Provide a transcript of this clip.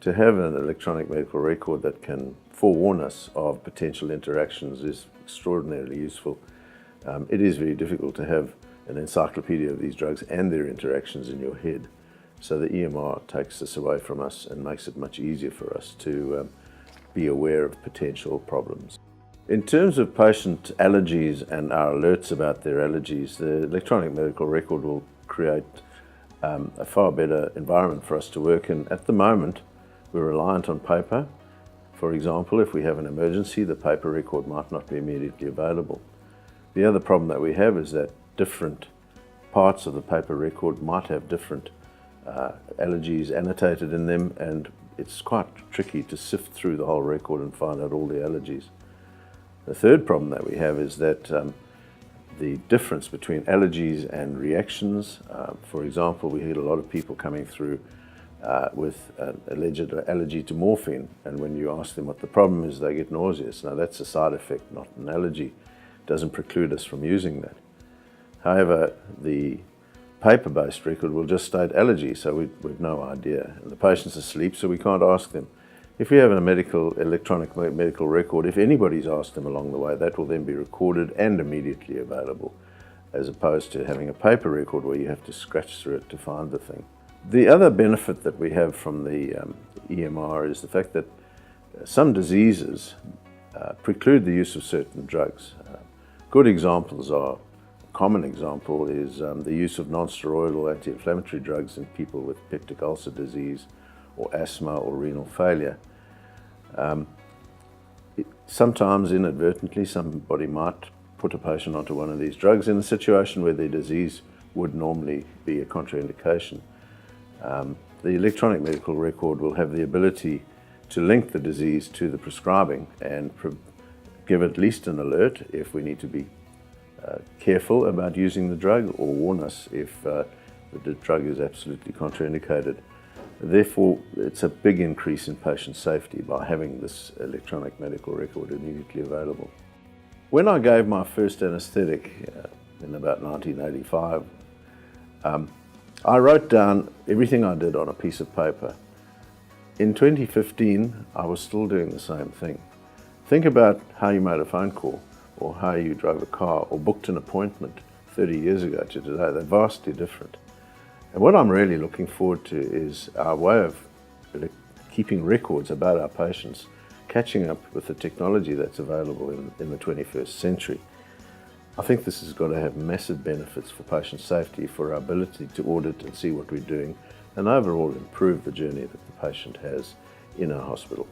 To have an electronic medical record that can forewarn us of potential interactions is extraordinarily useful. It is very difficult to have an encyclopedia of these drugs and their interactions in your head. So the EMR takes this away from us and makes it much easier for us to be aware of potential problems. In terms of patient allergies and our alerts about their allergies, the electronic medical record will create a far better environment for us to work in. At the moment, we're reliant on paper. For example, if we have an emergency, the paper record might not be immediately available. The other problem that we have is that different parts of the paper record might have different allergies annotated in them, and it's quite tricky to sift through the whole record and find out all the allergies. The third problem that we have is that the difference between allergies and reactions, for example, we get a lot of people coming through with an alleged allergy to morphine, and when you ask them what the problem is, they get nauseous. Now that's a side effect, not an allergy. It doesn't preclude us from using that. However, the paper-based record will just state allergy, so we've no idea. And the patient's asleep, so we can't ask them. If we have a electronic medical record, if anybody's asked them along the way, that will then be recorded and immediately available, as opposed to having a paper record where you have to scratch through it to find the thing. The other benefit that we have from the EMR is the fact that some diseases preclude the use of certain drugs. Good examples are, a common example is the use of non-steroidal anti-inflammatory drugs in people with peptic ulcer disease or asthma or renal failure. Sometimes inadvertently somebody might put a patient onto one of these drugs in a situation where their disease would normally be a contraindication. The electronic medical record will have the ability to link the disease to the prescribing and give at least an alert if we need to be careful about using the drug, or warn us if the drug is absolutely contraindicated. Therefore, it's a big increase in patient safety by having this electronic medical record immediately available. When I gave my first anesthetic in about 1985, I wrote down everything I did on a piece of paper. In 2015, I was still doing the same thing. Think about how you made a phone call, or how you drove a car, or booked an appointment 30 years ago to today. They're vastly different. And what I'm really looking forward to is our way of keeping records about our patients, catching up with the technology that's available in the 21st century. I think this has got to have massive benefits for patient safety, for our ability to audit and see what we're doing, and overall improve the journey that the patient has in our hospital.